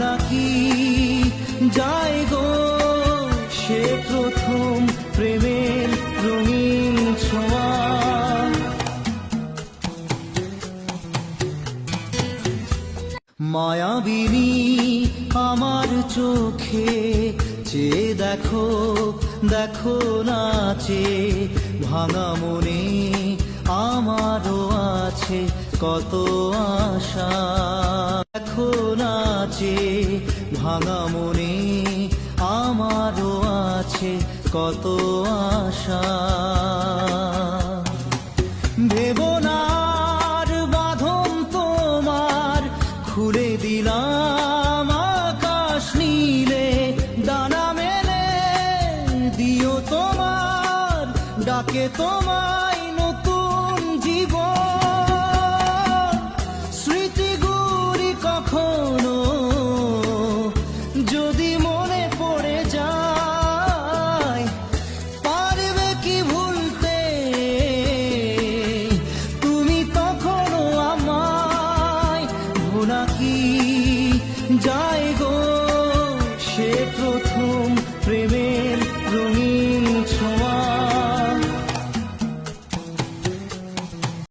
নাকি যায় গো সে প্রথম প্রেমের রঙিন ছোঁয়া। মায়াবিনী আমার চোখে চেয়ে দেখো দেখো নাচে, ভাঙা মনে আমারও আছে কত আশা। দেখো নাচে ভাঙা মনে আমারও আছে কত আশা। ভেবো না আর বাঁধন তোমার, খুলে দিলাম আকাশ নীলে, ডানা মেলে দিও তোমার ডাকে তোমার